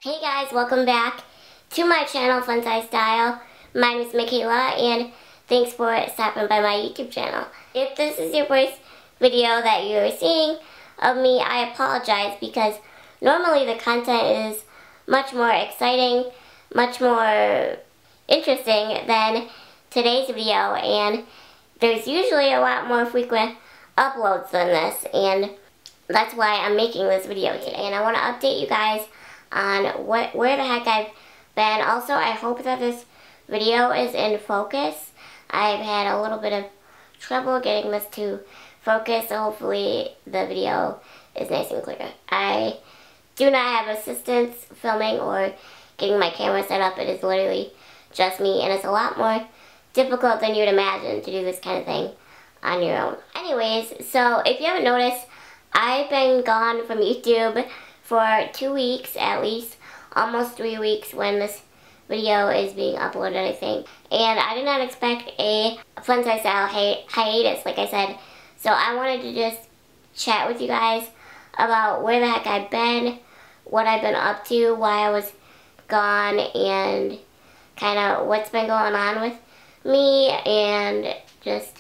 Hey guys, welcome back to my channel, FunsizedStyle. My name is Michaela, and thanks for stopping by my YouTube channel. If this is your first video that you're seeing of me, I apologize because normally the content is much more exciting, much more interesting than today's video, and there's usually a lot more frequent uploads than this, and that's why I'm making this video today. And I want to update you guys on where the heck I've been. Also, I hope that this video is in focus. I've had a little bit of trouble getting this to focus, so hopefully the video is nice and clear. I do not have assistance filming or getting my camera set up. It is literally just me, and it's a lot more difficult than you'd imagine to do this kind of thing on your own. Anyways, so if you haven't noticed, I've been gone from YouTube for 2 weeks at least, almost 3 weeks when this video is being uploaded, I think. And I did not expect a FunsizedStyle hiatus, like I said. So I wanted to just chat with you guys about where the heck I've been, what I've been up to, why I was gone, and kind of what's been going on with me, and just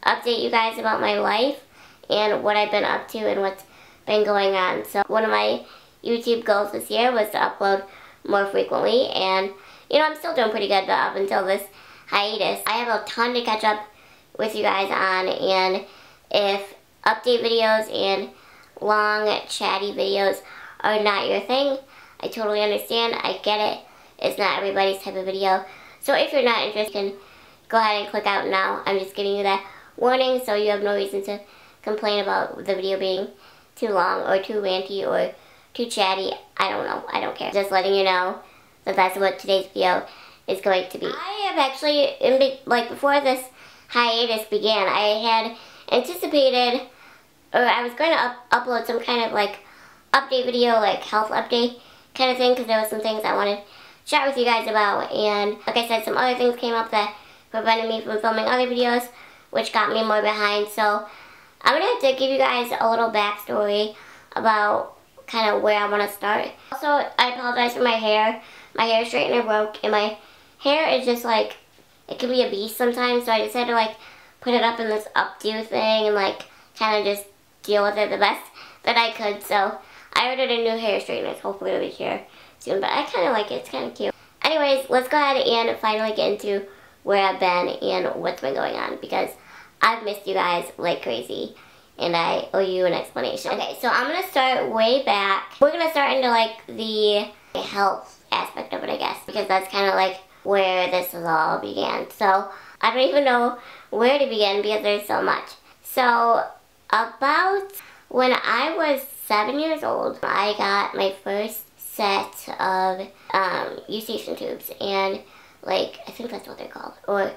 update you guys about my life and what I've been up to and what's been going on. So one of my YouTube goals this year was to upload more frequently, and you know, I'm still doing pretty good up until this hiatus. I have a ton to catch up with you guys on, and if update videos and long chatty videos are not your thing, I totally understand. I get it. It's not everybody's type of video. So if you're not interested, you can go ahead and click out now. I'm just giving you that warning so you have no reason to complain about the video being too long or too ranty or too chatty. I don't know. I don't care. Just letting you know that that's what today's video is going to be. I have actually, before this hiatus began, I had anticipated, or I was going to upload some kind of update video, health update kind of thing, because there were some things I wanted to chat with you guys about, and like I said, some other things came up that prevented me from filming other videos, which got me more behind. So I'm going to have to give you guys a little backstory about kind of where I want to start. Also, I apologize for my hair. My hair straightener broke, and my hair is just it can be a beast sometimes, so I decided to put it up in this updo thing and kind of just deal with it the best that I could. So I ordered a new hair straightener. Hopefully it'll be here soon, but I kind of like it. It's kind of cute. Anyways, let's go ahead and finally get into where I've been and what's been going on, because I've missed you guys like crazy, and I owe you an explanation. Okay, so I'm going to start way back. We're going to start into the health aspect of it, I guess, because that's kind of where this all began. So I don't even know where to begin because there's so much. So about when I was 7 years old, I got my first set of eustachian tubes, and I think that's what they're called. Or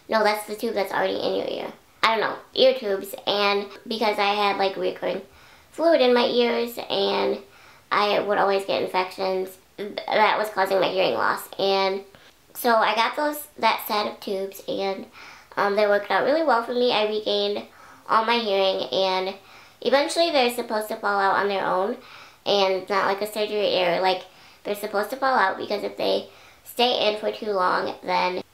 no, that's the tube that's already in your ear. I don't know, ear tubes. And because I had recurring fluid in my ears, and I would always get infections, that was causing my hearing loss. And so I got that set of tubes, and they worked out really well for me. I regained all my hearing, and eventually they're supposed to fall out on their own, and it's not like a surgery error. They're supposed to fall out because if they stay in for too long, then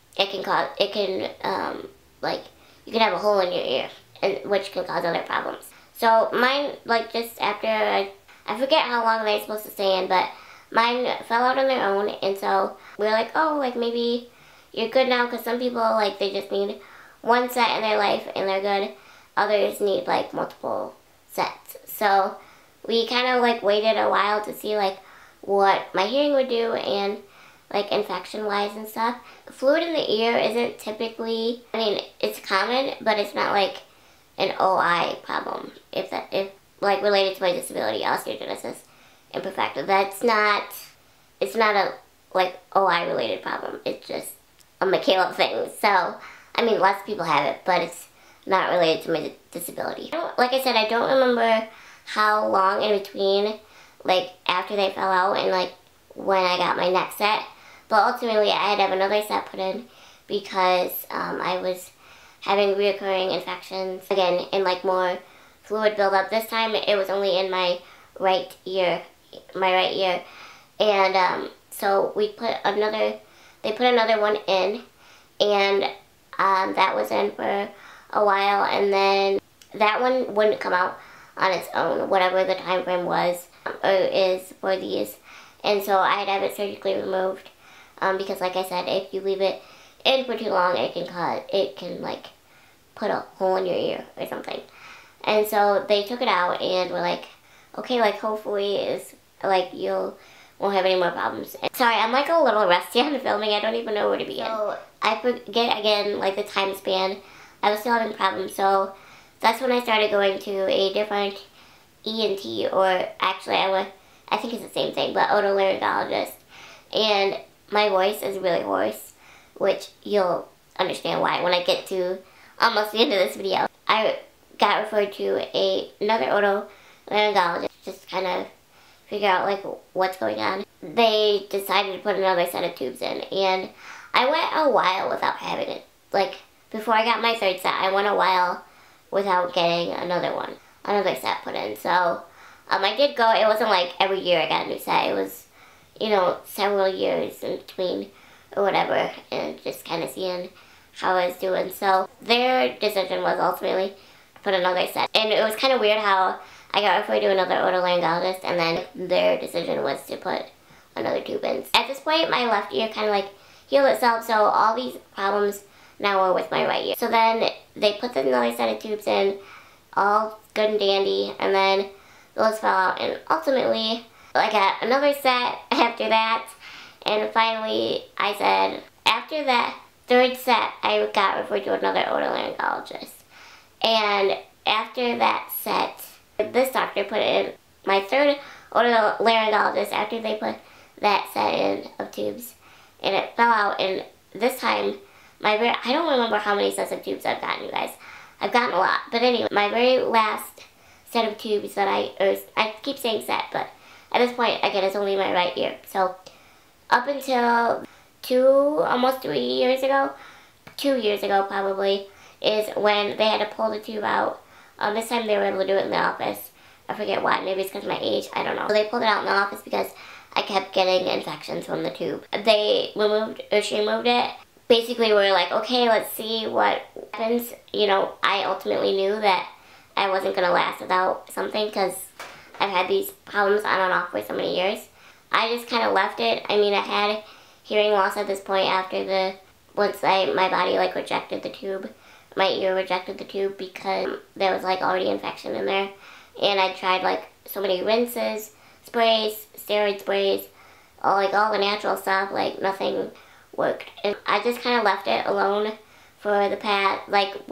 you can have a hole in your ear, and which can cause other problems. So mine, just after, I forget how long they're supposed to stay in, but mine fell out on their own, and so we were oh, maybe you're good now, because some people, they just need one set in their life, and they're good. Others need, multiple sets. So we kind of, waited a while to see, what my hearing would do, and infection-wise and stuff. Fluid in the ear isn't typically, it's common, but it's not an OI problem. If related to my disability, osteogenesis imperfecta. It's not a OI related problem. It's just a Michaela thing. So, lots of people have it, but it's not related to my disability. Like I said, I don't remember how long in between, after they fell out and when I got my next set. But ultimately, I had to have another set put in because I was having reoccurring infections again, and more fluid buildup. This time, it was only in my right ear, And so they put another one in, and that was in for a while, and then that one wouldn't come out on its own, whatever the time frame was or is for these. And so I had to have it surgically removed, because like I said, if you leave it in for too long, it can like put a hole in your ear or something. And so they took it out and were like, okay, like hopefully is like you won't have any more problems. And sorry, I'm like a little rusty on the filming. I don't even know where to begin. So I forget again like the time span. I was still having problems, so that's when I started going to a different ENT, or actually I think it's the same thing, but otolaryngologist. And my voice is really hoarse, which you'll understand why when I get to almost the end of this video. I got referred to another otolaryngologist, just kind of figure out like what's going on. They decided to put another set of tubes in, and I went a while without having it. Like before I got my third set, I went a while without getting another set put in. So I did go. It wasn't like every year I got a new set. It was, you know, several years in between or whatever, and just kind of seeing how I was doing. So their decision was ultimately to put another set. And it was kind of weird how I got referred to another otolaryngologist, and then their decision was to put another tube in. At this point, my left ear kind of like healed itself, so all these problems now are with my right ear. So then they put another set of tubes in, all good and dandy, and then those fell out, and ultimately I got another set after that. And finally I said, after that third set, I got referred to another otolaryngologist. And after that set, this doctor put in my third otolaryngologist after they put that set in of tubes, and it fell out. And this time I don't remember how many sets of tubes I've gotten, you guys. I've gotten a lot. But anyway, my very last set of tubes that I keep saying set, but at this point, again, it's only my right ear. So up until almost 2 years ago probably, is when they had to pull the tube out. This time they were able to do it in the office. I forget why. Maybe it's because of my age. I don't know. So they pulled it out in the office because I kept getting infections from the tube. She removed it. Basically, we were like, okay, let's see what happens. You know, I ultimately knew that I wasn't going to last without something because I've had these problems on and off for so many years. I just kind of left it. I mean, I had hearing loss at this point after once my body like rejected the tube. My ear rejected the tube because there was like already infection in there. And I tried like so many rinses, sprays, steroid sprays, all the natural stuff, like nothing worked. And I just kind of left it alone for the past,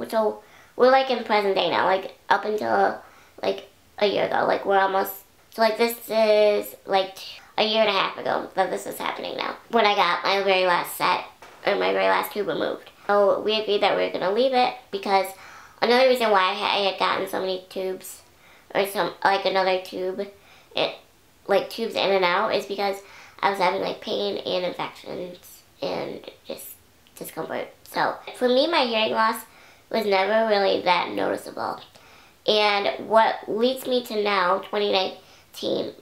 so we're like in present day now, like up until like a year ago. Like we're almost, so like this is like a year and a half ago that this is happening now, when I got my very last set, or my very last tube removed. So we agreed that we were going to leave it, because another reason why I had gotten so many tubes, or another tube, tubes in and out, is because I was having like pain and infections and just discomfort. So for me, my hearing loss was never really that noticeable. And what leads me to now, 2019,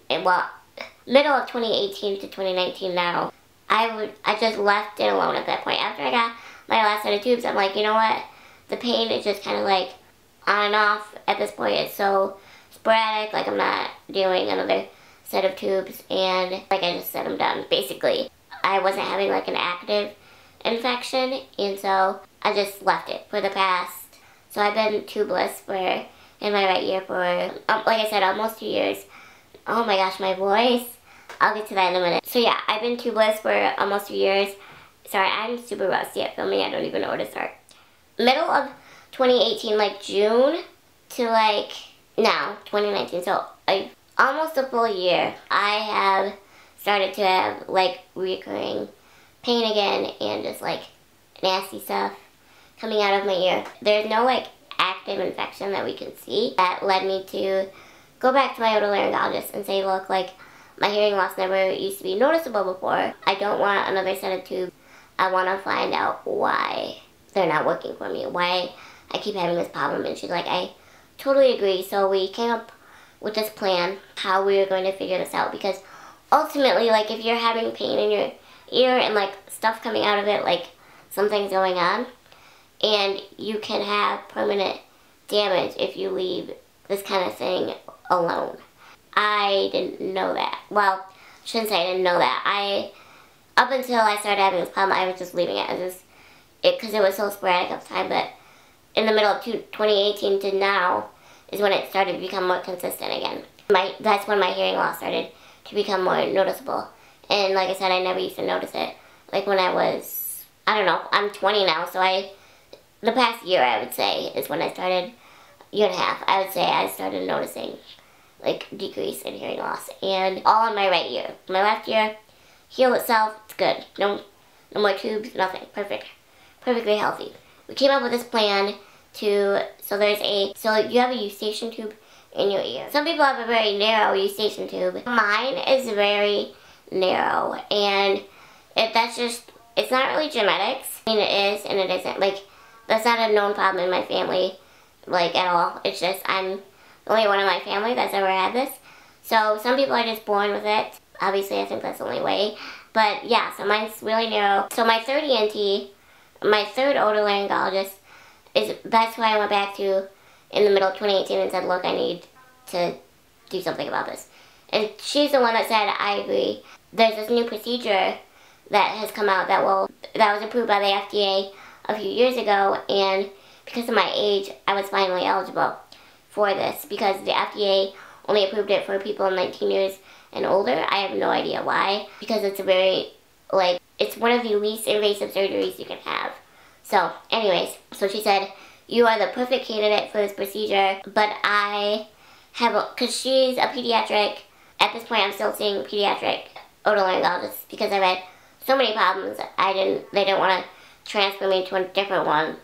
middle of 2018 to 2019 now, I just left it alone at that point. After I got my last set of tubes, I'm like, you know what? The pain is just kind of like on and off at this point. It's so sporadic, like I'm not doing another set of tubes, and like I just said, I'm done. Basically, I wasn't having like an active infection, and so I just left it for the past. So I've been tubeless in my right ear for, like I said, almost 2 years. Oh my gosh, my voice. I'll get to that in a minute. So yeah, I've been tubeless for almost 2 years. Sorry, I'm super rusty at filming. I don't even know where to start. Middle of 2018, like June to like now, 2019. So almost a full year, I have started to have like recurring pain again, and just like nasty stuff coming out of my ear. There's no like active infection that we can see. That led me to go back to my otolaryngologist and say, look, like my hearing loss never used to be noticeable before. I don't want another set of tubes. I want to find out why they're not working for me, why I keep having this problem. And she's like, I totally agree. So we came up with this plan, how we were going to figure this out, because ultimately, like, if you're having pain in your ear and, like, stuff coming out of it, like, something's going on, and you can have permanent damage if you leave this kind of thing alone. I didn't know that. Well, I shouldn't say I didn't know that. Up until I started having this problem, I was just leaving it. Because it was so sporadic at the time, but in the middle of 2018 to now is when it started to become more consistent again. That's when my hearing loss started to become more noticeable. And like I said, I never used to notice it. Like when I was, I don't know, I'm 20 now, so the past year I would say is when I started, year and a half, I would say I started noticing like decrease in hearing loss. And all in my right ear. My left ear healed itself, it's good. No more tubes, nothing, perfect. Perfectly healthy. We came up with this plan so you have a eustachian tube in your ear. Some people have a very narrow eustachian tube. Mine is very narrow, and it's not really genetics. I mean, it is and it isn't. Like, that's not a known problem in my family, like, at all. It's just I'm the only one in my family that's ever had this. So some people are just born with it. Obviously, I think that's the only way. But yeah, so mine's really narrow. So my third ENT, my third otolaryngologist, that's why I went back to in the middle of 2018 and said, look, I need to do something about this. And she's the one that said, I agree. There's this new procedure that has come out that was approved by the FDA a few years ago, and because of my age, I was finally eligible for this because the FDA only approved it for people 19 years and older. I have no idea why, because it's it's one of the least invasive surgeries you can have. So, anyways, so she said, you are the perfect candidate for this procedure, but because she's a pediatric, at this point I'm still seeing pediatric otolaryngologists because I've had so many problems, they didn't want to transfer me to a different one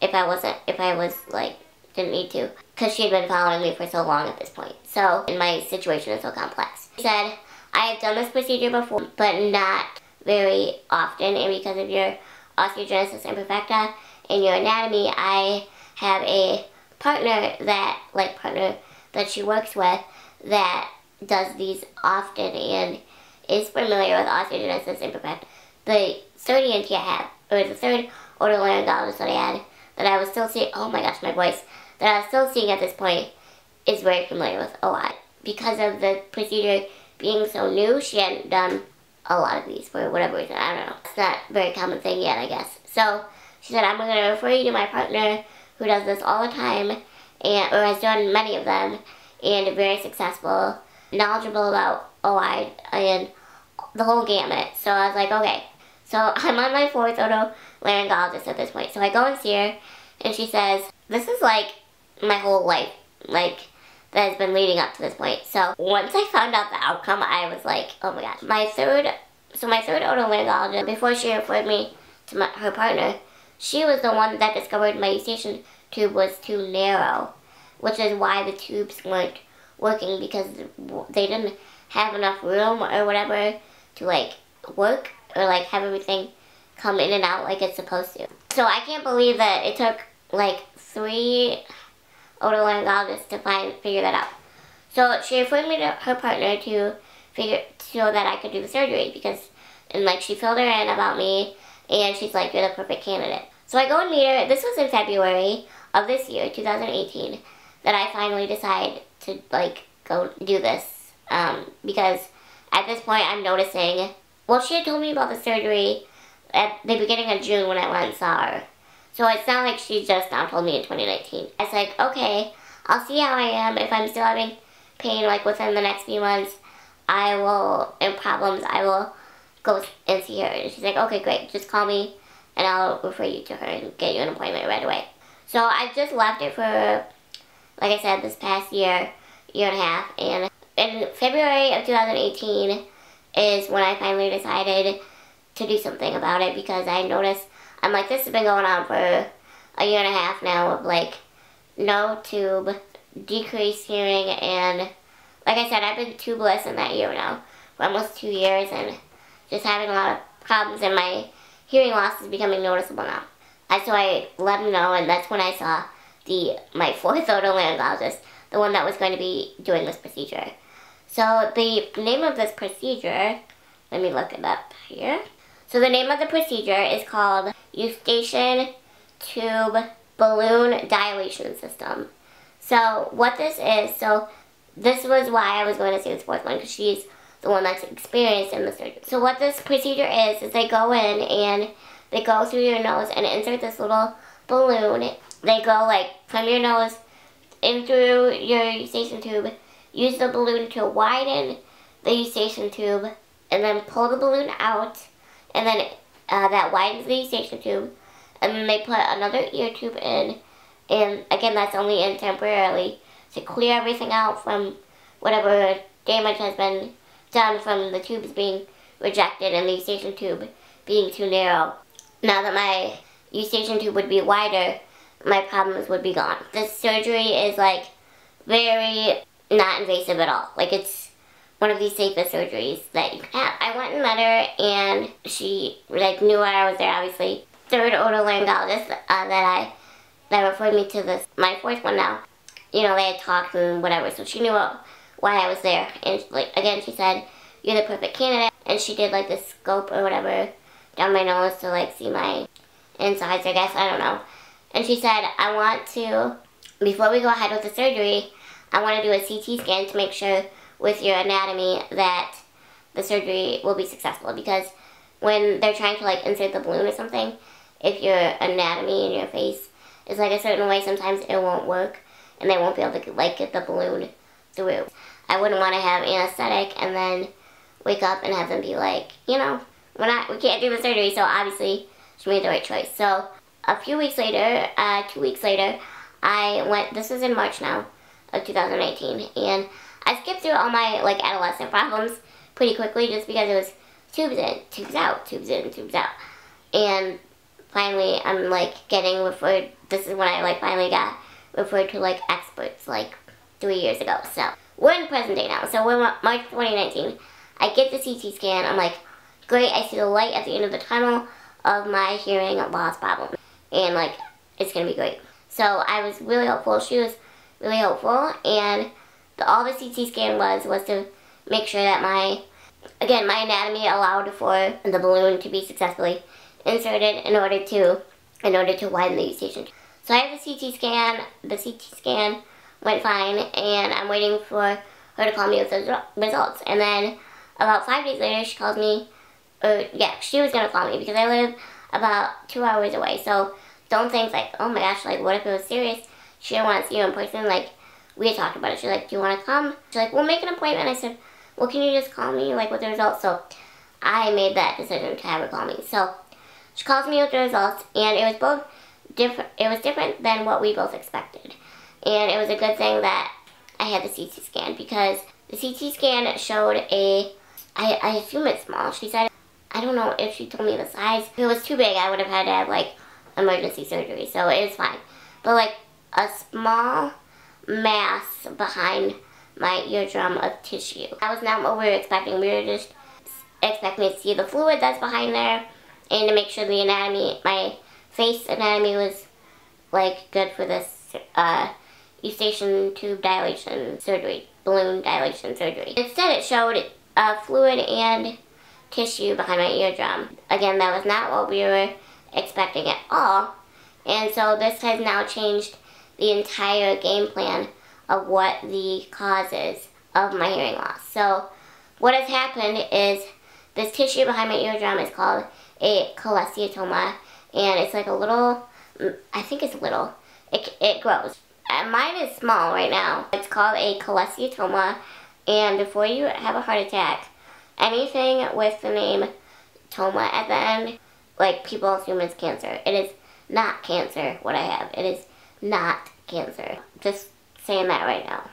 if I didn't need to, because she had been following me for so long at this point. So, and my situation is so complex. She said, I have done this procedure before, but not very often, and because of your osteogenesis imperfecta and your anatomy, I have a partner that she works with that does these often and is familiar with osteogenesis imperfecta. The third ENT I had, or the third otolaryngologist that I had, that I was still seeing, oh my gosh, my voice, that I was still seeing at this point, is very familiar with OI. Because of the procedure being so new, she hadn't done a lot of these for whatever reason. I don't know. It's not a very common thing yet, I guess. So she said, I'm going to refer you to my partner who does this all the time, or has done many of them, and very successful, knowledgeable about OI, and the whole gamut. So I was like, okay. So I'm on my fourth otolaryngologist at this point. So I go and see her, and she says, this is like my whole life, like, that has been leading up to this point. So once I found out the outcome, I was like, oh my gosh. My third otolaryngologist, before she referred me to her partner, she was the one that discovered my eustachian tube was too narrow, which is why the tubes weren't working, because they didn't have enough room or whatever to like work or like have everything come in and out like it's supposed to. So I can't believe that it took like 3 otolaryngologists to figure that out. So she referred me to her partner so that I could do the surgery, and like she filled her in about me, and she's like, you're the perfect candidate. So I go and meet her. This was in February of this year, 2018, that I finally decide to like go do this, because at this point I'm noticing, well, she had told me about the surgery at the beginning of June when I went and saw her. So it's not like she just now told me in 2019. It's like, okay, I'll see how I am. If I'm still having pain like within the next few months, I will go and see her. And she's like, okay, great, just call me and I'll refer you to her and get you an appointment right away. So I just left it for, like I said, this past year and a half. And in February of 2018 is when I finally decided to do something about it, because I noticed, I'm like, this has been going on for a year and a half now of like no tube, decreased hearing, and like I said, I've been tubeless in that year now for almost 2 years, and just having a lot of problems, and my hearing loss is becoming noticeable now. So I let him know, and that's when I saw my fourth otolaryngologist, the one that was going to be doing this procedure. So the name of this procedure, let me look it up here. So the name of the procedure is called Eustachian Tube Balloon Dilation System. So what this is, so this was why I was going to see the sports one, because she's the one that's experienced in the surgery. So what this procedure is they go in and they go through your nose and insert this little balloon. They go like from your nose in through your eustachian tube, use the balloon to widen the eustachian tube, and then pull the balloon out, and then that widens the eustachian tube, and then they put another ear tube in, and again that's only in temporarily to clear everything out from whatever damage has been done from the tubes being rejected and the eustachian tube being too narrow. Now that my eustachian tube would be wider, my problems would be gone. This surgery is like very not invasive at all. Like it's one of the safest surgeries that you can have. I went and met her and she like knew why I was there, obviously. Third otolaryngologist that referred me to this, my fourth one now. You know, they had talked and whatever, so she knew why I was there. And like again, she said, you're the perfect candidate. And she did like this scope or whatever down my nose to like see my insides, I guess, I don't know. And she said, I want to, before we go ahead with the surgery, I want to do a CT scan to make sure with your anatomy that the surgery will be successful. Because when they're trying to like insert the balloon or something, if your anatomy in your face is like a certain way, sometimes it won't work and they won't be able to like get the balloon through. I wouldn't want to have anesthetic and then wake up and have them be like, you know, we can't do the surgery, so obviously she made the right choice. So a few weeks later, 2 weeks later, I went, this was in March now of 2019, and I skipped through all my like adolescent problems pretty quickly just because it was tubes in, tubes out, tubes in, tubes out. And finally I'm like getting referred, this is when I like finally got referred to like experts like 3 years ago. So we're in present day now, so we're March 2019. I get the CT scan, I'm like, great, I see the light at the end of the tunnel of my hearing loss problem. And like, it's gonna be great. So I was really hopeful, she was really hopeful, and all the CT scan was to make sure that my anatomy allowed for the balloon to be successfully inserted in order to widen the eustachian. So I have the CT scan went fine, and I'm waiting for her to call me with the results. And then about 5 days later, she calls me, she was gonna call me because I live about 2 hours away. So don't think like, oh my gosh, like what if it was serious? She didn't want to see you in person. Like we had talked about it. She's like, do you want to come? She's like, we'll make an appointment. I said, well, can you just call me like with the results? So I made that decision to have her call me. So she calls me with the results, and it was both different. It was different than what we both expected, and it was a good thing that I had the CT scan because the CT scan showed I assume it's small. She said, I don't know if she told me the size. If it was too big, I would have had to have like emergency surgery, so it was fine. But like a small mass behind my eardrum of tissue. That was not what we were expecting. We were just expecting to see the fluid that's behind there and to make sure the anatomy, my face anatomy was like good for this eustachian tube dilation surgery, balloon dilation surgery. Instead it showed fluid and tissue behind my eardrum. Again, that was not what we were expecting at all. And so this has now changed the entire game plan of what the cause is of my hearing loss. So what has happened is this tissue behind my eardrum is called a cholesteatoma, and it's like a little, I think it's little, it grows. Mine is small right now. It's called a cholesteatoma, and before you have a heart attack, anything with the name toma at the end, like people assume it's cancer. It is not cancer, what I have. It is not cancer. Just saying that right now.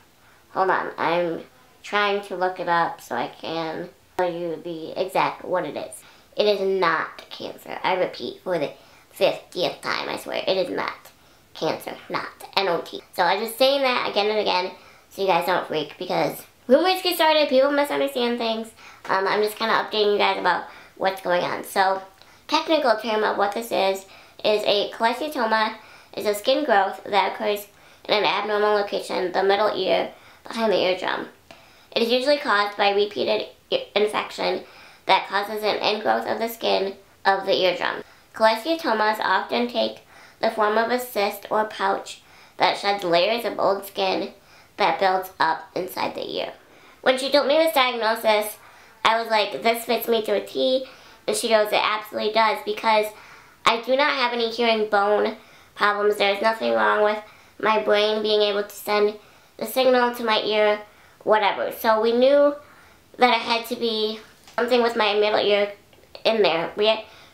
Hold on, I'm trying to look it up so I can tell you the exact what it is. It is not cancer. I repeat for the 50th time, I swear. It is not cancer, not N-O-T. So I'm just saying that again and again so you guys don't freak, because rumors get started, people misunderstand things. I'm just kind of updating you guys about what's going on. So, technical term of what this is a cholesteatoma is a skin growth that occurs in an abnormal location, the middle ear, behind the eardrum. It is usually caused by repeated infection that causes an ingrowth of the skin of the eardrum. Cholesteatomas often take the form of a cyst or pouch that sheds layers of old skin that builds up inside the ear. When she told me this diagnosis, I was like, this fits me to a T, and she goes, it absolutely does, because I do not have any hearing bone problems. There's nothing wrong with my brain being able to send the signal to my ear, whatever. So we knew that it had to be something with my middle ear in there. We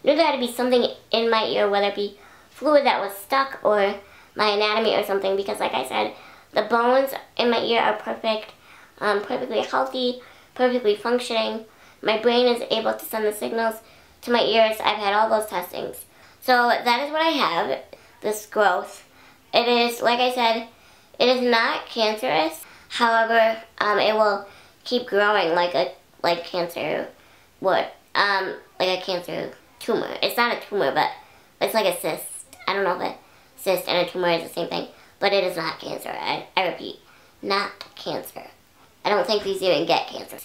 knew there had to be something in my ear, whether it be fluid that was stuck or my anatomy or something, because like I said, the bones in my ear are perfect, perfectly healthy, perfectly functioning. My brain is able to send the signals to my ears. I've had all those testings. So that is what I have, this growth. It is, like I said, it is not cancerous. However, it will keep growing like cancer would, like a cancer tumor. It's not a tumor, but it's like a cyst. I don't know if a cyst and a tumor is the same thing, but it is not cancer. I repeat, not cancer. I don't think these even get cancer.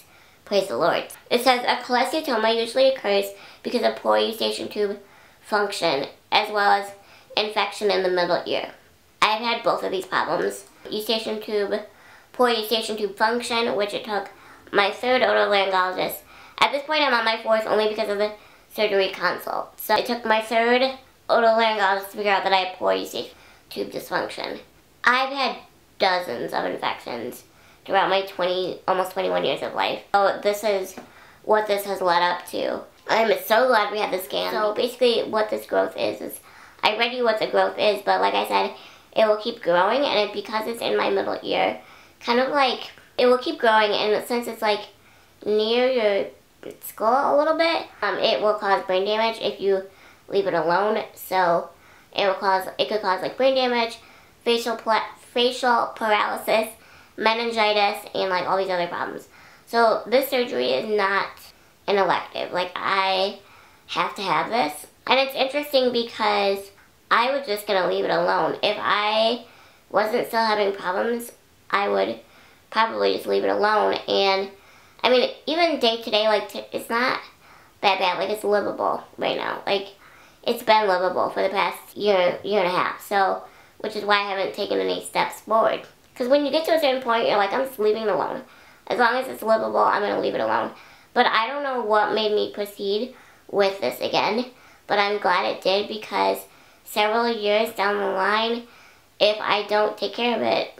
Praise the Lord. It says a cholesteatoma usually occurs because of poor eustachian tube function, as well as infection in the middle ear. I've had both of these problems. Poor eustachian tube function, which it took my third otolaryngologist. At this point, I'm on my fourth only because of the surgery consult. So it took my third otolaryngologist to figure out that I had poor eustachian tube dysfunction. I've had dozens of infections throughout my almost 21 years of life. So this is what this has led up to. I'm so glad we had the scan. So basically what this growth is I read you what the growth is, but like I said, it will keep growing, and because it's in my middle ear, kind of like, it will keep growing, and since it's like near your skull a little bit, it will cause brain damage if you leave it alone. So it could cause like brain damage, facial paralysis, meningitis, and like all these other problems. So this surgery is not an elective. Like, I have to have this. And it's interesting because I was just going to leave it alone. If I wasn't still having problems, I would probably just leave it alone. And I mean, even day to day, like, it's not that bad. Like, it's livable right now. Like, it's been livable for the past year and a half. So, which is why I haven't taken any steps forward. Because when you get to a certain point, you're like, I'm just leaving it alone. As long as it's livable, I'm going to leave it alone. But I don't know what made me proceed with this again. But I'm glad it did, because several years down the line, if I don't take care of it,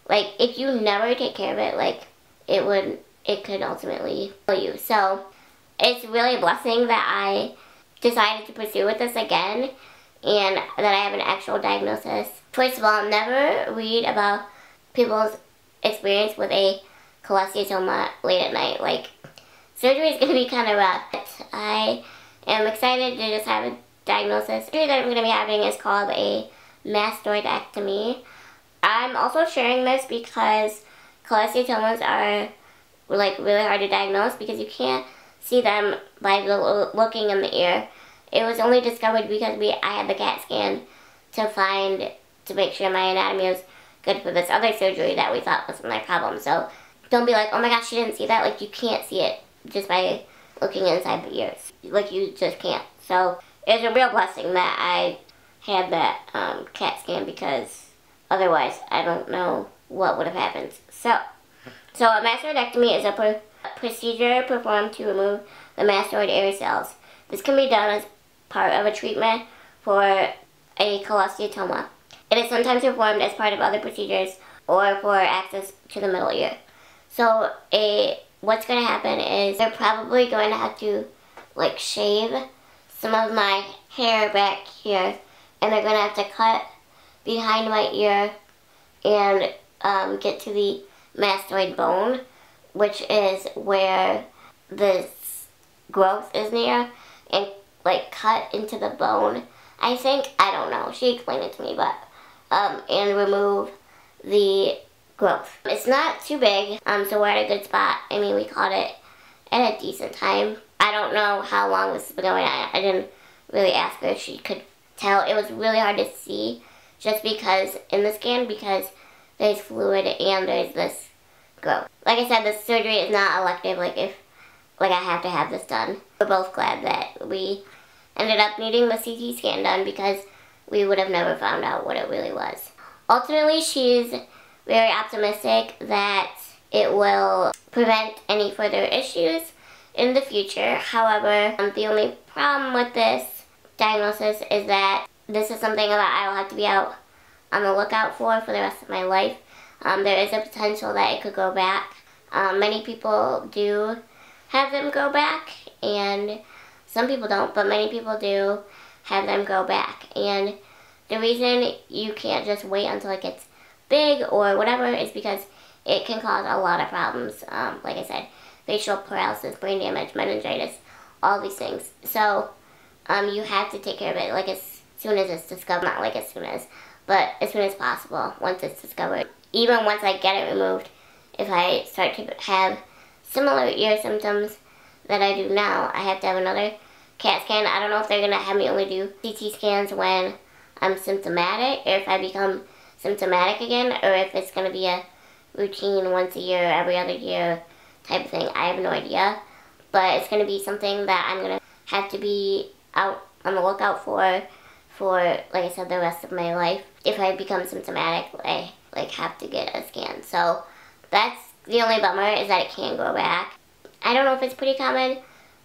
like, if you never take care of it, like, it could ultimately kill you. So it's really a blessing that I decided to pursue with this again, and that I have an actual diagnosis. First of all, never read about people's experience with a cholesteatoma late at night. Like, surgery is going to be kind of rough. I am excited to just have a diagnosis. The surgery that I'm going to be having is called a mastoidectomy. I'm also sharing this because cholesteatomas are like really hard to diagnose because you can't see them by looking in the ear. It was only discovered because I had the CAT scan to make sure my anatomy was good for this other surgery that we thought was my problem. So don't be like, oh my gosh, she didn't see that. Like, you can't see it just by looking inside the ears. Like, you just can't. So it's a real blessing that I had that CAT scan, because otherwise I don't know what would have happened. So a mastoidectomy is a procedure performed to remove the mastoid area cells. This can be done as part of a treatment for a cholesteatoma. It is sometimes performed as part of other procedures or for access to the middle ear. So what's going to happen is they're probably going to have to like shave some of my hair back here, and they're going to have to cut behind my ear and get to the mastoid bone, which is where this growth is near, and like cut into the bone. I think, I don't know, she explained it to me, but and remove the growth. It's not too big, so we're at a good spot. I mean, we caught it at a decent time. I don't know how long this has been going on. I didn't really ask her if she could tell. It was really hard to see just because in the scan, because there's fluid and there's this growth. Like I said, the surgery is not elective, like I have to have this done. We're both glad that we ended up needing the CT scan done because we would have never found out what it really was. Ultimately, she's very optimistic that it will prevent any further issues in the future. However, the only problem with this diagnosis is that this is something that I will have to be out on the lookout for the rest of my life. There is a potential that it could go back. Many people do have them go back, and some people don't, but many people do have them go back. And the reason you can't just wait until it gets big or whatever is because it can cause a lot of problems. Like I said, facial paralysis, brain damage, meningitis, all these things. So you have to take care of it like as soon as it's discovered. Not like as soon as, but as soon as possible once it's discovered. Even once I get it removed, if I start to have similar ear symptoms that I do now, I have to have another CAT scan. I don't know if they're going to have me only do CT scans when I'm symptomatic, or if I become symptomatic again, or if it's going to be a routine once a year, every other year type of thing. I have no idea, but it's going to be something that I'm going to have to be out on the lookout for, like I said, the rest of my life. If I become symptomatic, I have to get a scan. So that's the only bummer, is that it can go back. I don't know if it's pretty common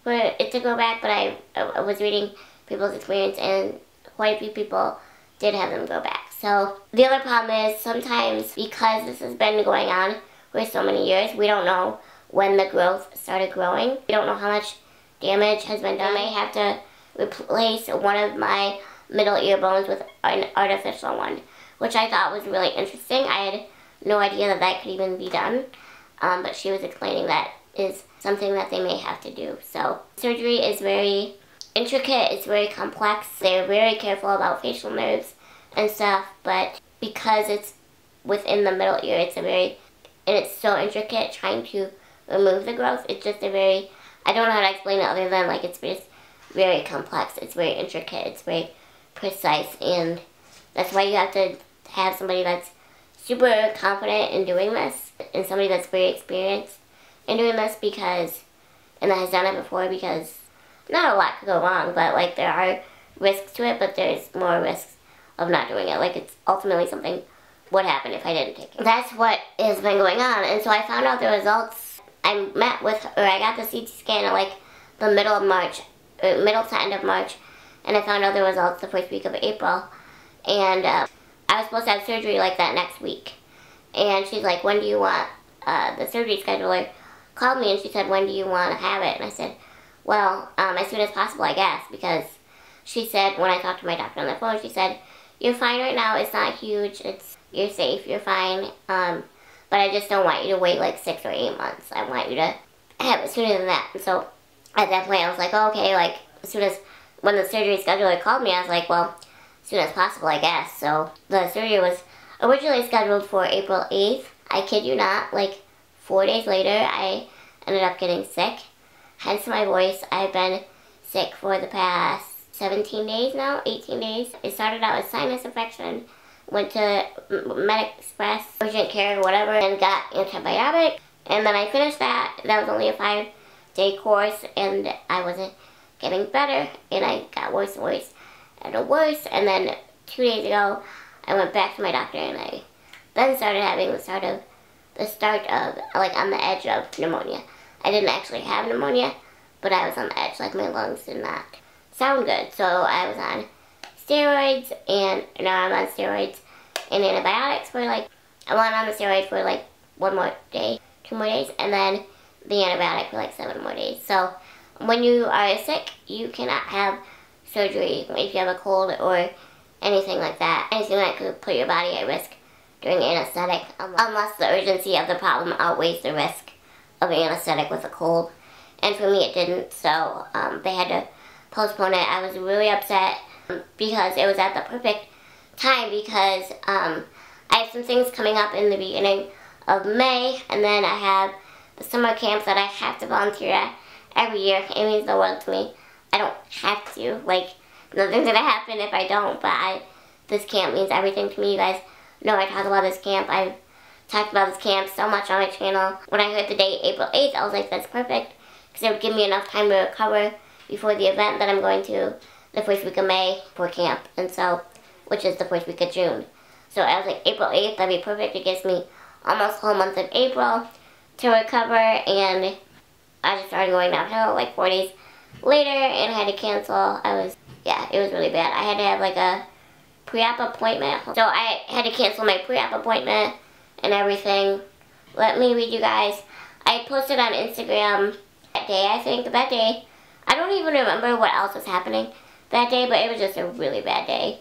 for it to go back, but I was reading people's experience, and quite a few people did have them go back. So the other problem is sometimes, because this has been going on for so many years, we don't know when the growth started growing. We don't know how much damage has been done. I may have to replace one of my middle ear bones with an artificial one, which I thought was really interesting. I had no idea that that could even be done, but she was explaining that is something that they may have to do. So surgery is very intricate, it's very complex. They're very careful about facial nerves and stuff, but because it's within the middle ear, and it's so intricate trying to remove the growth. It's just I don't know how to explain it other than like it's just very complex, it's very intricate, it's very precise, and that's why you have to have somebody that's super confident in doing this, and somebody that's very experienced in doing this, and that has done it before, because not a lot could go wrong, but like there are risks to it, but there's more risks of not doing it. Like it's ultimately something would happen if I didn't take it. That's what has been going on, and so I found out the results. I got the CT scan at like the middle of March, middle to end of March, and I found out the results the first week of April, and I was supposed to have surgery like that next week, and she's like, when do you want, the surgery scheduler called me and she said, when do you want to have it? And I said, well, as soon as possible, I guess, because she said, when I talked to my doctor on the phone, she said, you're fine right now, it's not huge, you're safe, you're fine, but I just don't want you to wait like 6 or 8 months. I want you to have it sooner than that. And so at that point I was like, oh, okay, like when the surgery scheduler called me, I was like, well, as soon as possible, I guess. So the surgery was originally scheduled for April 8th. I kid you not, like 4 days later, I ended up getting sick. Hence my voice. I've been sick for the past 17 days now, 18 days. It started out as sinus infection, went to Med Express, urgent care, whatever, and got antibiotic. And then I finished that. That was only a 5-day course, and I wasn't getting better, and I got worse and worse and worse. And then 2 days ago, I went back to my doctor, and I then started having the start of, like, on the edge of pneumonia. I didn't actually have pneumonia, but I was on the edge, like my lungs did not sound good. So I was on steroids, and now I'm on steroids and antibiotics for like, I went on the steroids for like 1 more day, 2 more days, and then the antibiotic for like 7 more days. So when you are sick, you cannot have surgery if you have a cold or anything like that. Anything that could put your body at risk during anesthetic, unless the urgency of the problem outweighs the risk of anesthetic with a cold. And for me it didn't, so they had to postpone it. I was really upset because it was at the perfect time, because I have some things coming up in the beginning of May, and then I have the summer camps that I have to volunteer at every year. It means the world to me. I don't have to, like, nothing's gonna happen if I don't, but this camp means everything to me. You guys know I talk about this camp. I've talked about this camp so much on my channel. When I heard the date, April 8th, I was like, that's perfect, because it would give me enough time to recover before the event that I'm going to the first week of May for camp, and so, which is the first week of June. So I was like, April 8th, that'd be perfect. It gives me almost the whole month of April to recover, and I just started going downhill like 4 days later and had to cancel. It was really bad. I had to have like a pre-op appointment. So I had to cancel my pre-op appointment and everything. Let me read you guys. I posted on Instagram that day, I think. That day, I don't even remember what else was happening that day, but it was just a really bad day.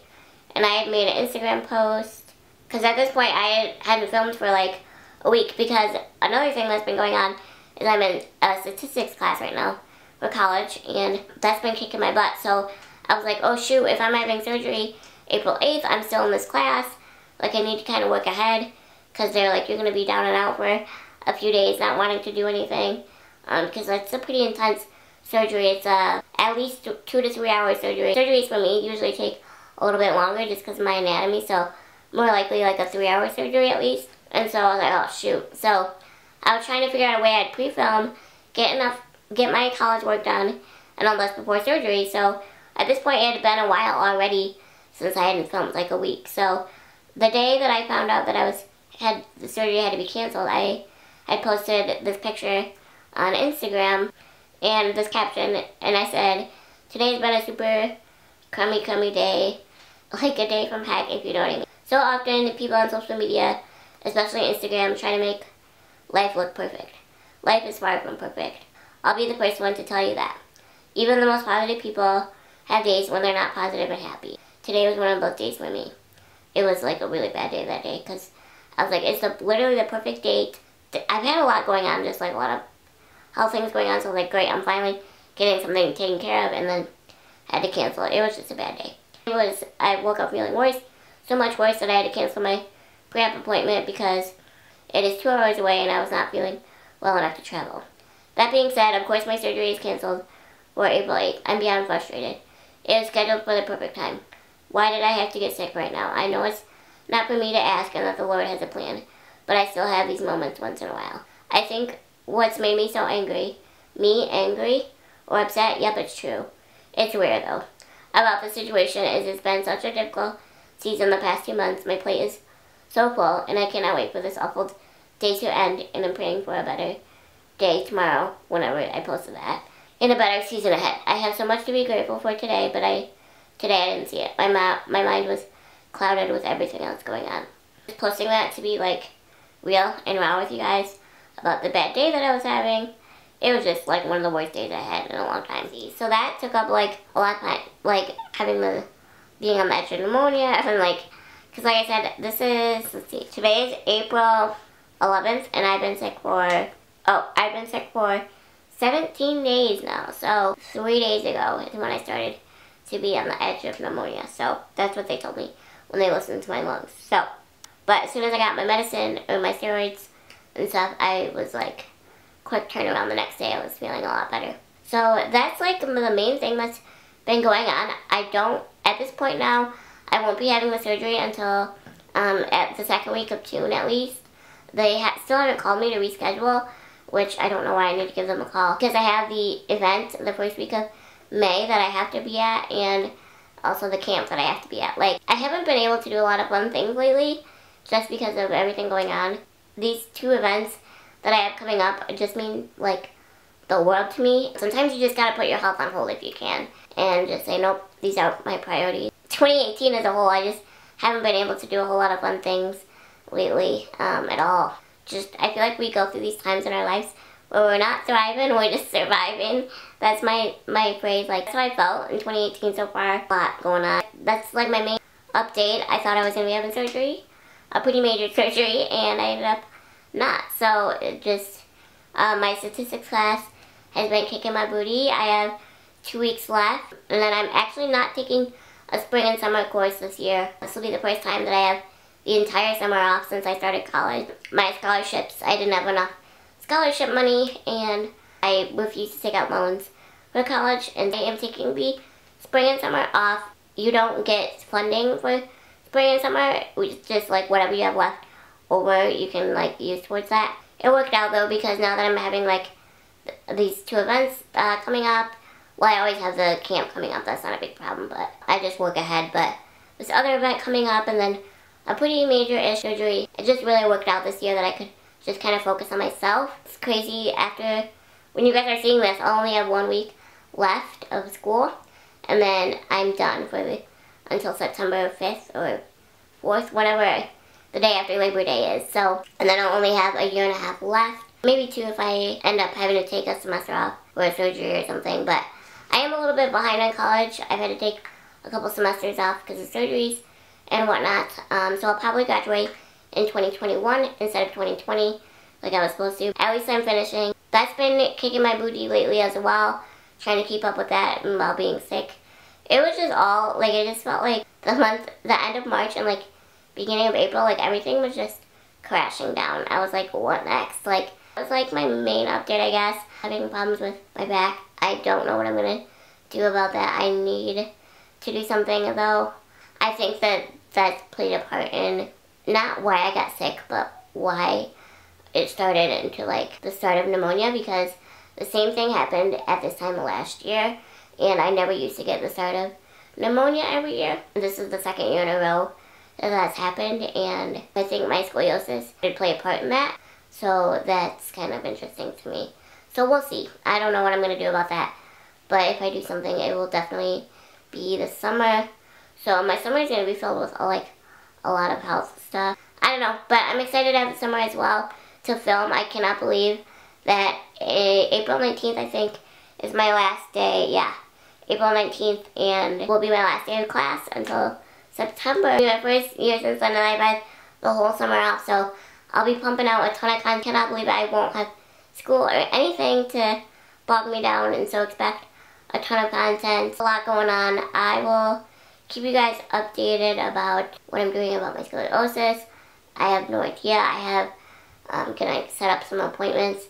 And I had made an Instagram post, because at this point I hadn't filmed for like a week, because another thing that's been going on is I'm in a statistics class right now for college, and that's been kicking my butt. So I was like, oh shoot, if I'm having surgery April 8th, I'm still in this class. Like, I need to kind of work ahead, because they're like, you're going to be down and out for a few days, not wanting to do anything, because it's a pretty intense surgery. It's at least 2 to 3 hour surgery. Surgeries for me usually take a little bit longer just because of my anatomy, so more likely like a 3 hour surgery at least. And so I was like, oh shoot. So I was trying to figure out a way I'd pre-film, get my college work done, and all this before surgery. So at this point, it had been a while already since I hadn't filmed, like a week. So the day that I found out that the surgery had to be canceled, I had posted this picture on Instagram and this caption, and I said, today's been a super crummy day, like a day from heck, if you know what I mean. So often, people on social media, especially Instagram, try to make life look perfect. Life is far from perfect. I'll be the first one to tell you that. Even the most positive people have days when they're not positive and happy. Today was one of those days for me. It was like a really bad day that day, because I was like, it's literally the perfect date. I've had a lot going on, just like a lot of health things going on, so I was like, great, I'm finally getting something taken care of, and then had to cancel it. It was just a bad day. I woke up feeling worse, so much worse that I had to cancel my pre-op appointment because it is 2 hours away and I was not feeling well enough to travel. That being said, of course my surgery is canceled for April 8th. I'm beyond frustrated. It was scheduled for the perfect time. Why did I have to get sick right now? I know it's not for me to ask and that the Lord has a plan, but I still have these moments once in a while. I think what's made me so angry or upset, yep, it's true. It's rare though. About the situation is it's been such a difficult season the past 2 months. My plate is so full and I cannot wait for this awful day to end, and I'm praying for a better day tomorrow whenever I posted that. And a better season ahead. I have so much to be grateful for today, but today I didn't see it. My mind was clouded with everything else going on. Just posting that to be like real and raw with you guys about the bad day that I was having. It was just like one of the worst days I had in a long time. So that took up like a lot of time, like being on the edge of pneumonia, and like, because like I said, let's see, today is April 11th, and I've been sick for 17 days now. So 3 days ago is when I started to be on the edge of pneumonia. So that's what they told me when they listened to my lungs. So, but as soon as I got my medicine or my steroids and stuff, I was like, quick turnaround the next day. I was feeling a lot better. So that's like the main thing that's been going on. At this point now, I won't be having the surgery until at the second week of June at least. They still haven't called me to reschedule, which I don't know why I need to give them a call, because I have the event the first week of May that I have to be at, and also the camp that I have to be at. Like, I haven't been able to do a lot of fun things lately just because of everything going on. These 2 events that I have coming up just mean like the world to me. Sometimes you just gotta put your health on hold if you can and just say, nope, these are my priorities. 2018 as a whole, I just haven't been able to do a whole lot of fun things lately at all. I feel like we go through these times in our lives where we're not thriving, we're just surviving. That's my phrase. Like, that's how I felt in 2018 so far. A lot going on. That's like my main update. I thought I was gonna be having surgery, a pretty major surgery, and I ended up not. So it just my statistics class has been kicking my booty. I have 2 weeks left, and then I'm actually not taking a spring and summer course this year. This will be the first time that I have the entire summer off since I started college. My scholarships, I didn't have enough scholarship money, and I refused to take out loans for college, and I am taking the spring and summer off. You don't get funding for spring and summer, it's just like whatever you have left over you can like use towards that. It worked out though, because now that I'm having like these 2 events coming up, well, I always have the camp coming up, that's not a big problem, but I just work ahead. But this other event coming up and then a pretty major-ish surgery, it just really worked out this year that I could just kind of focus on myself. It's crazy, after, when you guys are seeing this, I'll only have 1 week left of school, and then I'm done until September 5th or 4th, whenever the day after Labor Day is. So, and then I'll only have a year and a half left, maybe 2 if I end up having to take a semester off for a surgery or something. But I am a little bit behind on college. I've had to take a couple semesters off because of surgeries and whatnot. So I'll probably graduate in 2021 instead of 2020 like I was supposed to. At least I'm finishing. That's been kicking my booty lately as well, trying to keep up with that while being sick. It was just all, like, it just felt like the end of March and like beginning of April, like everything was just crashing down. I was like, what next? Like, it was like my main update, I guess. Having problems with my back. I don't know what I'm gonna do about that. I need to do something though. I think that played a part in not why I got sick, but why it started into like the start of pneumonia, because the same thing happened at this time last year, and I never used to get the start of pneumonia every year. This is the 2nd year in a row that that's happened, and I think my scoliosis did play a part in that, so that's kind of interesting to me. So we'll see. I don't know what I'm going to do about that, but if I do something, it will definitely be this summer. So my summer is going to be filled with like a lot of health stuff. I don't know, but I'm excited to have the summer as well to film. I cannot believe that April 19th, I think, is my last day. Yeah, April 19th, and will be my last day of class until September. It'll be my first year since then, and I've had the whole summer off, so I'll be pumping out a ton of content. I cannot believe I won't have school or anything to bog me down, and so expect a ton of content. A lot going on. I will keep you guys updated about what I'm doing about my scoliosis. I have no idea. Can I set up some appointments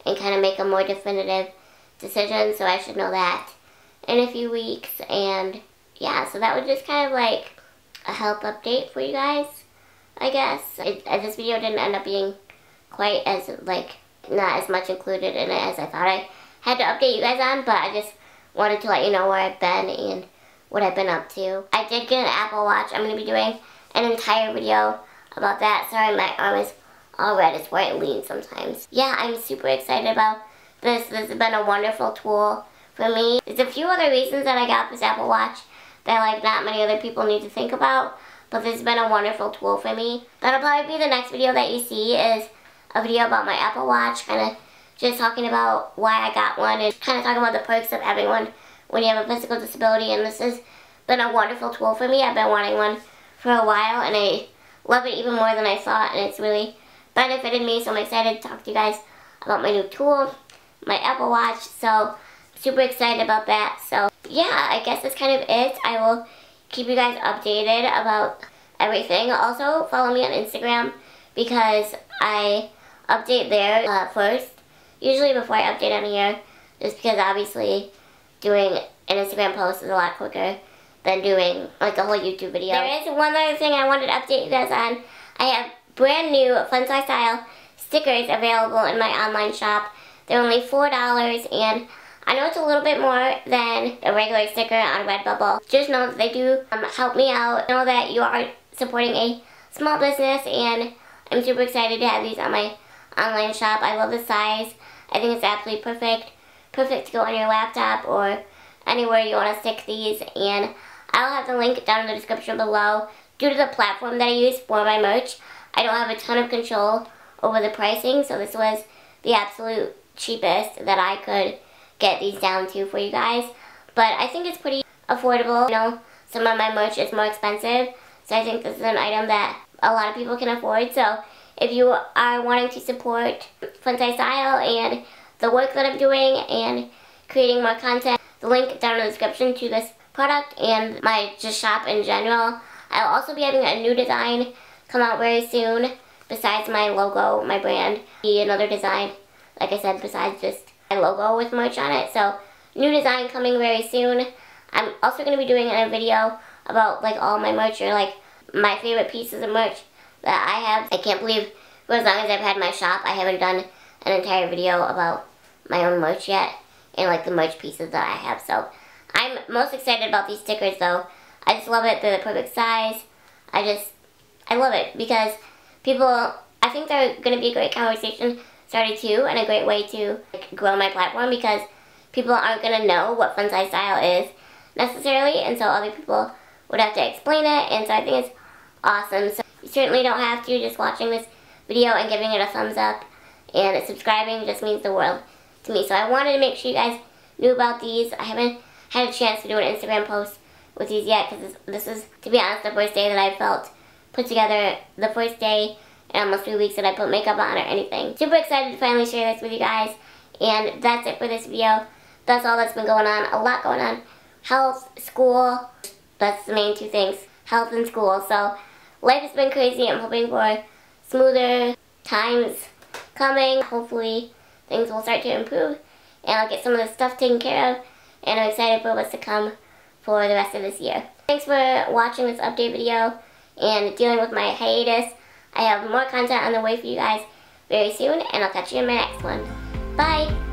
and kind of make a more definitive decision, so I should know that in a few weeks. And yeah, so that was just kind of like a health update for you guys, I guess. This video didn't end up being quite as, like, not as much included in it as I thought I had to update you guys on, but I just wanted to let you know where I've been and what I've been up to. I did get an Apple Watch. I'm going to be doing an entire video about that. Sorry, my arm is all red. It's where I lean sometimes. Yeah, I'm super excited about this. This has been a wonderful tool for me. There's a few other reasons that I got this Apple Watch that like not many other people need to think about, but this has been a wonderful tool for me. That'll probably be the next video that you see, is a video about my Apple Watch, kind of just talking about why I got one and kind of talking about the perks of having one when you have a physical disability. And this has been a wonderful tool for me. I've been wanting one for a while, and I love it even more than I thought, and it's really benefited me, so I'm excited to talk to you guys about my new tool, my Apple Watch. So super excited about that. So yeah, I guess that's kind of it. I will keep you guys updated about everything. Also, follow me on Instagram, because I update there first, usually before I update on here, just because obviously doing an Instagram post is a lot quicker than doing like a whole YouTube video. There is one other thing I wanted to update you guys on. I have brand new FunsizedStyle stickers available in my online shop. They're only $4, and I know it's a little bit more than a regular sticker on Redbubble. Just know that they do help me out. Know that you are supporting a small business, and I'm super excited to have these on my online shop. I love the size. I think it's absolutely perfect. Perfect to go on your laptop or anywhere you want to stick these. And I'll have the link down in the description below. Due to the platform that I use for my merch, I don't have a ton of control over the pricing, so this was the absolute cheapest that I could get these down to for you guys. But I think it's pretty affordable. You know, some of my merch is more expensive, so I think this is an item that a lot of people can afford. So if you are wanting to support FunsizedStyle and the work that I'm doing and creating more content, the link down in the description to this product and my just shop in general. I'll also be having a new design come out very soon, besides my logo, my brand. Be another design, like I said, besides just my logo with merch on it. So new design coming very soon. I'm also going to be doing a video about like all my merch, or like my favorite pieces of merch that I have. I can't believe for as long as I've had my shop, I haven't done an entire video about my own merch yet, and like the merch pieces that I have. So I'm most excited about these stickers though. I just love it. They're the perfect size. I love it because people, I think they're going to be a great conversation starter too, and a great way to like, grow my platform, because people aren't going to know what FunsizedStyle is necessarily, and so other people would have to explain it, and so I think it's awesome. So you certainly don't have to. Just watching this video and giving it a thumbs up and subscribing just means the world to me. So I wanted to make sure you guys knew about these. I haven't had a chance to do an Instagram post with these yet, because this is, to be honest, the first day that I felt put together, the first day in almost 3 weeks that I put makeup on or anything. Super excited to finally share this with you guys, and that's it for this video. That's all that's been going on. A lot going on. Health, school, that's the main two things. Health and school. So life has been crazy. I'm hoping for smoother times coming. Hopefully things will start to improve and I'll get some of this stuff taken care of, and I'm excited for what's to come for the rest of this year. Thanks for watching this update video and dealing with my hiatus. I have more content on the way for you guys very soon, and I'll catch you in my next one. Bye!